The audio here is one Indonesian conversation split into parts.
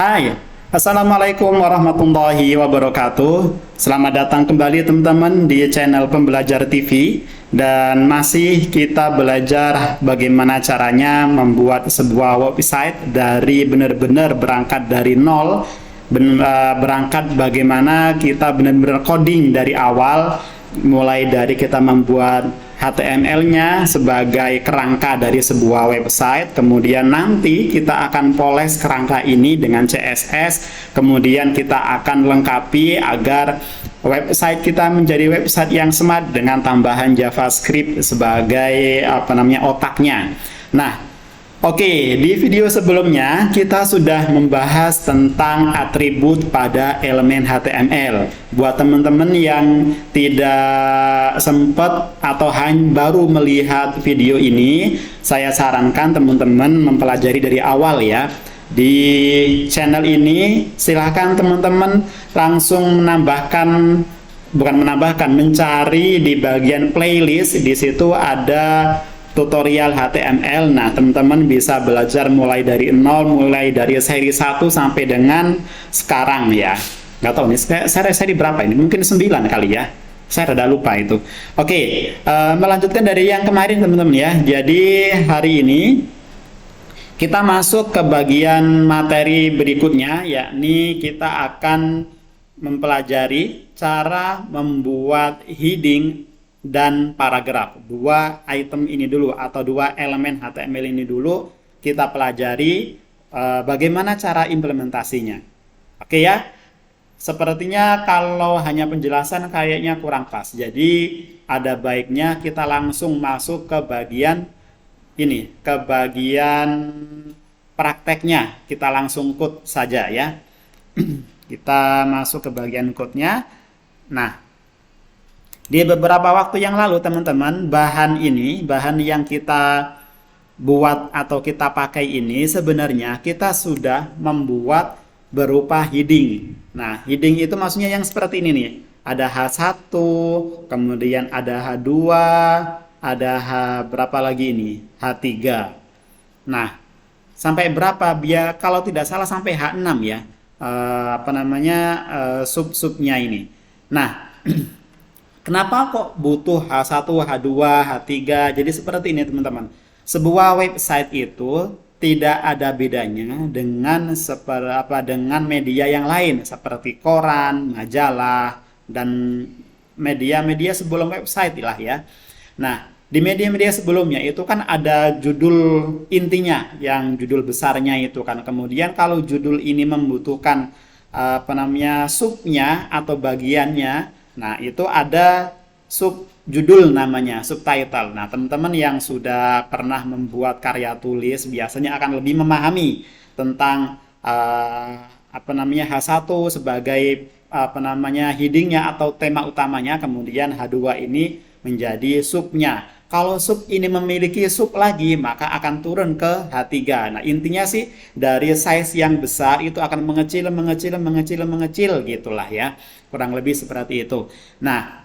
Hai, Assalamualaikum warahmatullahi wabarakatuh. Selamat datang kembali teman-teman di channel Pembelajar TV. Dan masih kita belajar bagaimana caranya membuat sebuah website dari benar-benar berangkat dari nol. Berangkat bagaimana kita benar-benar coding dari awal, mulai dari kita membuat HTML-nya sebagai kerangka dari sebuah website, kemudian nanti kita akan poles kerangka ini dengan CSS, kemudian kita akan lengkapi agar website kita menjadi website yang smart dengan tambahan JavaScript sebagai otaknya. Nah, oke, di video sebelumnya kita sudah membahas tentang atribut pada elemen HTML. Buat teman-teman yang tidak sempat atau hanya baru melihat video ini, saya sarankan teman-teman mempelajari dari awal ya. Di channel ini silahkan teman-teman langsung mencari di bagian playlist. Di situ ada tutorial HTML. Nah, teman-teman bisa belajar mulai dari nol, mulai dari seri 1 sampai dengan sekarang ya. Nggak tahu nih, seri berapa ini? Mungkin 9 kali ya. Saya rada lupa itu. Oke, melanjutkan dari yang kemarin teman-teman ya. Jadi hari ini kita masuk ke bagian materi berikutnya, yakni kita akan mempelajari cara membuat heading dan paragraf. Dua item ini dulu atau dua elemen HTML ini dulu kita pelajari bagaimana cara implementasinya. Oke ya, sepertinya kalau hanya penjelasan kayaknya kurang pas. Jadi ada baiknya kita langsung masuk ke bagian ini, ke bagian prakteknya. Kita langsung code saja ya. Kita masuk ke bagian code-nya. Nah, di beberapa waktu yang lalu teman-teman, bahan yang kita buat atau kita pakai ini sebenarnya kita sudah membuat berupa heading. Nah, heading itu maksudnya yang seperti ini nih. Ada H1, kemudian ada H2, ada Berapa lagi ini? H3. Nah, sampai berapa? Biar kalau tidak salah sampai H6 ya. Sub-subnya ini. Nah, kenapa kok butuh H1, H2, H3? Jadi seperti ini teman-teman. Sebuah website itu tidak ada bedanya dengan dengan media yang lain seperti koran, majalah, dan media-media sebelum website lah ya. Nah, di media-media sebelumnya itu kan ada judul intinya, yang judul besarnya itu kan. Kemudian kalau judul ini membutuhkan subnya atau bagiannya, nah, itu ada subjudul namanya, subtitle. Nah, teman-teman yang sudah pernah membuat karya tulis biasanya akan lebih memahami tentang H1 sebagai headingnya atau tema utamanya, kemudian H2 ini menjadi subnya. Kalau sub ini memiliki sub lagi, maka akan turun ke H3. Nah, intinya sih dari size yang besar itu akan mengecil gitulah ya. Kurang lebih seperti itu. Nah,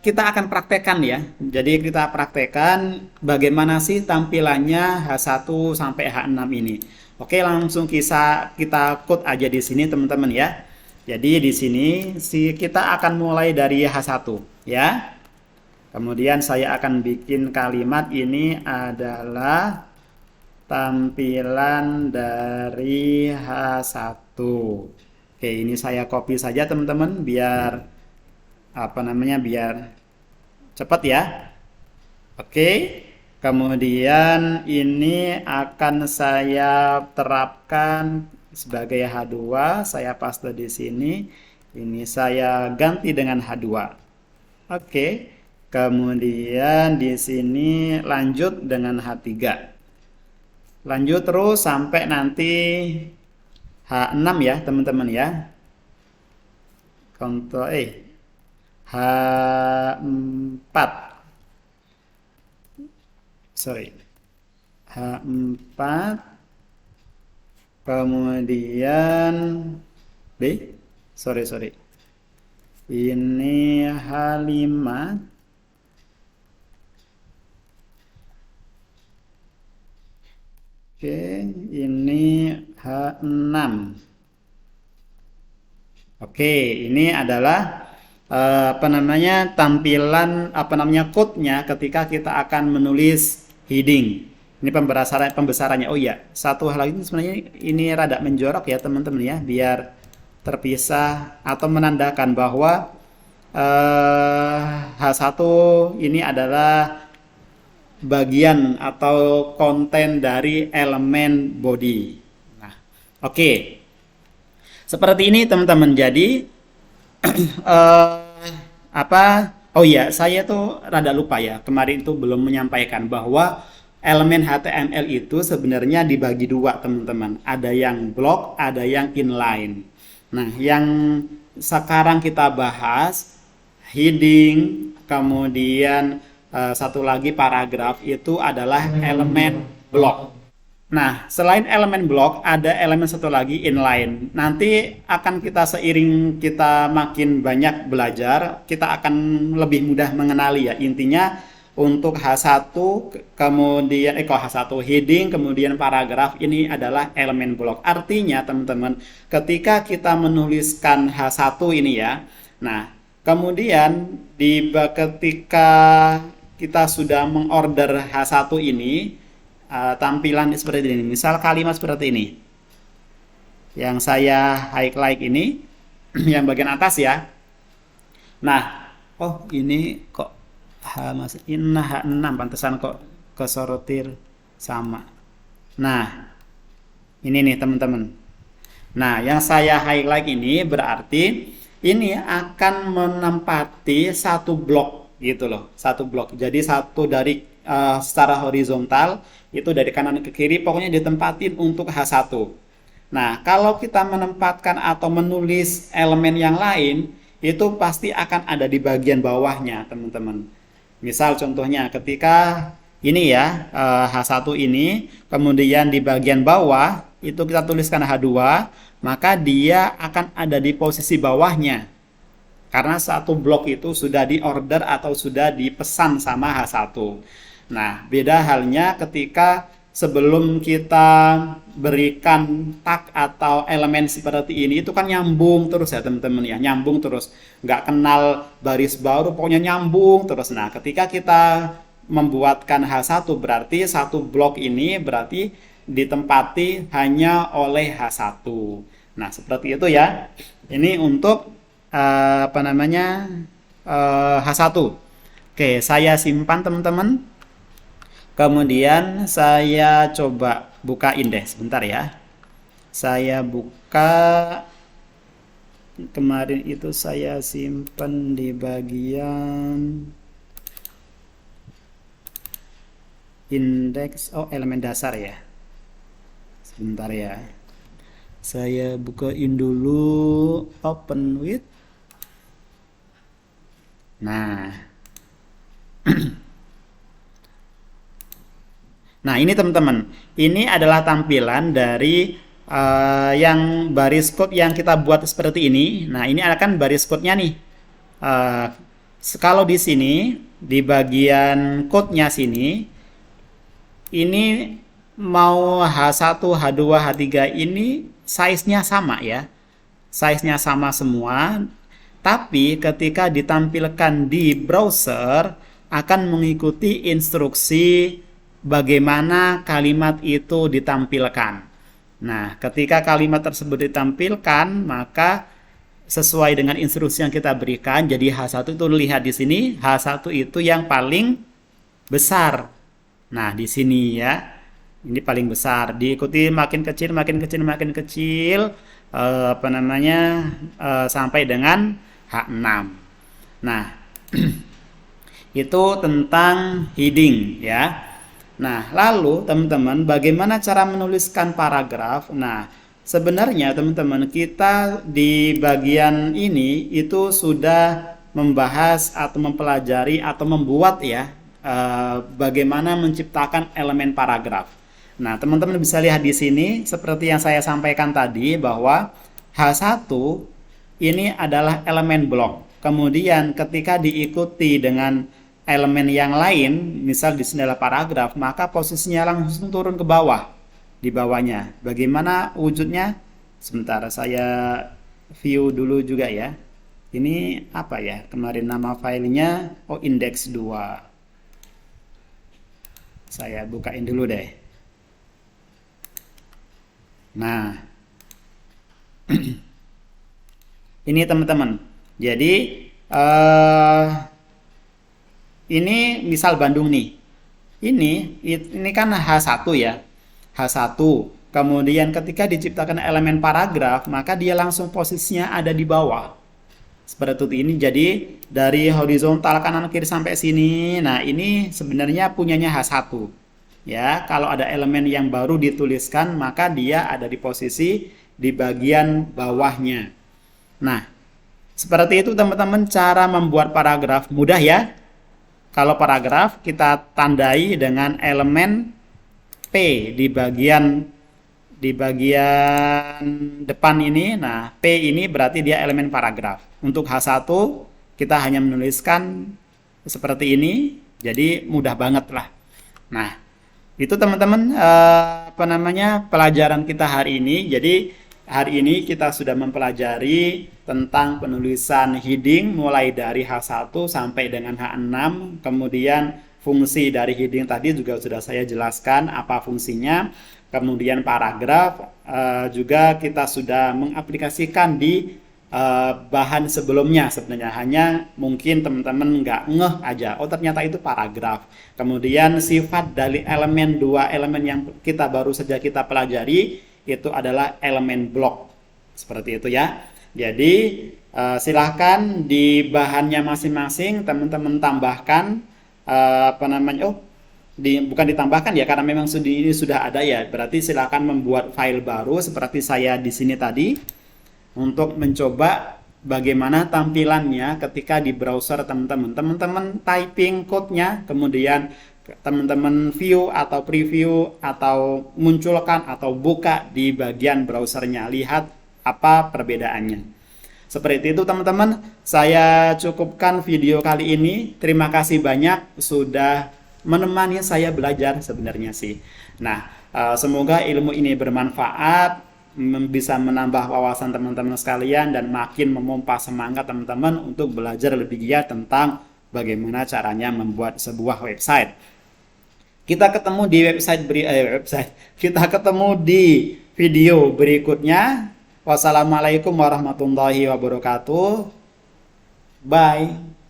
kita akan praktekkan ya. Jadi kita praktekkan bagaimana sih tampilannya H1 sampai H6 ini. Oke, langsung kita code aja di sini teman-teman ya. Jadi di sini kita akan mulai dari H1 ya. Kemudian saya akan bikin kalimat ini adalah tampilan dari H1. Oke, ini saya copy saja teman-teman biar biar cepat ya. Oke. Kemudian ini akan saya terapkan sebagai H2, saya paste di sini. Ini saya ganti dengan H2. Oke. Kemudian di sini lanjut dengan H3. Lanjut terus sampai nanti H6 ya, teman-teman ya. H4. H4. Kemudian ini H5. Oke, ini H6. Oke, ini adalah tampilan code-nya ketika kita akan menulis heading. Ini pembesarannya. Oh iya, satu hal lagi sebenarnya ini rada menjorok ya teman-teman ya, biar terpisah atau menandakan bahwa H1 ini adalah bagian atau konten dari elemen body. Nah, oke. Seperti ini teman-teman. Jadi Oh iya, saya tuh rada lupa ya. Kemarin itu belum menyampaikan bahwa elemen HTML itu sebenarnya dibagi dua, teman-teman. Ada yang block, ada yang inline. Nah, yang sekarang kita bahas heading, kemudian satu lagi paragraf itu adalah elemen block. Nah, selain elemen block, ada elemen satu lagi inline. Nanti akan kita seiring kita makin banyak belajar, kita akan lebih mudah mengenali ya. Intinya untuk H1, kemudian H1 heading, kemudian paragraf ini adalah elemen block. Artinya teman-teman, ketika kita menuliskan H1 ini ya, nah kemudian ketika kita sudah mengorder H1 ini, tampilan seperti ini. Misal kalimat seperti ini. Yang saya highlight ini yang bagian atas ya. Nah, oh ini kok H6 pantesan kok kesorotir sama. Nah, ini nih teman-teman. Nah, yang saya highlight ini berarti ini akan menempati satu blok gitu loh, satu blok. Jadi satu dari secara horizontal itu dari kanan ke kiri pokoknya ditempatin untuk H1. Nah, kalau kita menempatkan atau menulis elemen yang lain itu pasti akan ada di bagian bawahnya, teman-teman. Misal contohnya ketika ini ya H1 ini, kemudian di bagian bawah itu kita tuliskan H2, maka dia akan ada di posisi bawahnya. Karena satu blok itu sudah diorder atau sudah dipesan sama H1. Nah, beda halnya ketika sebelum kita berikan tag atau elemen seperti ini, itu kan nyambung terus ya teman-teman ya, nyambung terus. Nggak kenal baris baru, pokoknya nyambung terus. Nah, ketika kita membuatkan H1 berarti satu blok ini berarti ditempati hanya oleh H1. Nah, seperti itu ya. Ini untuk H1. Oke, saya simpan teman-teman. Kemudian saya coba bukain deh sebentar ya. Saya buka, kemarin itu saya simpan di bagian indeks, elemen dasar ya. Sebentar ya. Saya bukain dulu open with. Nah. Nah, ini teman-teman, ini adalah tampilan dari yang baris code yang kita buat seperti ini. Nah, ini akan baris code-nya nih. Kalau di sini, di bagian code-nya sini, ini mau H1, H2, H3 ini size-nya sama ya. Size-nya sama semua, tapi ketika ditampilkan di browser, akan mengikuti instruksi bagaimana kalimat itu ditampilkan. Nah, ketika kalimat tersebut ditampilkan, maka sesuai dengan instruksi yang kita berikan, jadi H1 itu lihat di sini, H1 itu yang paling besar. Nah, di sini ya, ini paling besar. Diikuti makin kecil, makin kecil, makin kecil, sampai dengan H6. Nah, itu tentang heading ya. Nah, lalu teman-teman, bagaimana cara menuliskan paragraf? Nah, sebenarnya teman-teman, kita di bagian ini itu sudah membahas atau mempelajari atau membuat ya bagaimana menciptakan elemen paragraf. Nah, teman-teman bisa lihat di sini seperti yang saya sampaikan tadi bahwa H1 ini adalah elemen blok. Kemudian ketika diikuti dengan elemen yang lain, misal di sini adalah paragraf, maka posisinya langsung turun ke bawah. di bawahnya. Bagaimana wujudnya? Sebentar, saya view dulu juga ya. Ini apa ya? Kemarin nama filenya, oh index 2. Saya bukain dulu deh. Nah, ini teman-teman. Jadi, ini misal Bandung nih. Ini kan H1 ya. H1. Kemudian ketika diciptakan elemen paragraf, maka dia langsung posisinya ada di bawah. Seperti ini. Jadi dari horizontal kanan kiri sampai sini. Nah, ini sebenarnya punyanya H1. Ya, kalau ada elemen yang baru dituliskan, maka dia ada di posisi di bagian bawahnya. Nah, seperti itu teman-teman cara membuat paragraf. Mudah ya. Kalau paragraf kita tandai dengan elemen P di bagian depan ini. Nah, P ini berarti dia elemen paragraf. Untuk H1 kita hanya menuliskan seperti ini. Jadi mudah banget lah. Nah, itu teman-teman pelajaran kita hari ini. Jadi hari ini kita sudah mempelajari tentang penulisan heading mulai dari H1 sampai dengan H6. Kemudian fungsi dari heading tadi juga sudah saya jelaskan apa fungsinya. Kemudian paragraf juga kita sudah mengaplikasikan di bahan sebelumnya sebenarnya. Hanya mungkin teman-teman nggak ngeh aja. Oh ternyata itu paragraf. Kemudian sifat dari dua elemen yang kita baru saja kita pelajari itu adalah elemen blok. Seperti itu ya. Jadi silahkan di bahannya masing-masing teman-teman tambahkan bukan ditambahkan ya karena memang ini sudah ada ya. Berarti silahkan membuat file baru seperti saya di sini tadi untuk mencoba bagaimana tampilannya ketika di browser teman-teman. Teman-teman typing code-nya, kemudian teman-teman view atau preview atau munculkan atau buka di bagian browsernya. Lihat apa perbedaannya. Seperti itu teman-teman, saya cukupkan video kali ini. Terima kasih banyak sudah menemani saya belajar sebenarnya sih. Nah, semoga ilmu ini bermanfaat, bisa menambah wawasan teman-teman sekalian dan makin memompa semangat teman-teman untuk belajar lebih giat tentang bagaimana caranya membuat sebuah website. Kita ketemu di kita ketemu di video berikutnya. Wassalamualaikum warahmatullahi wabarakatuh. Bye.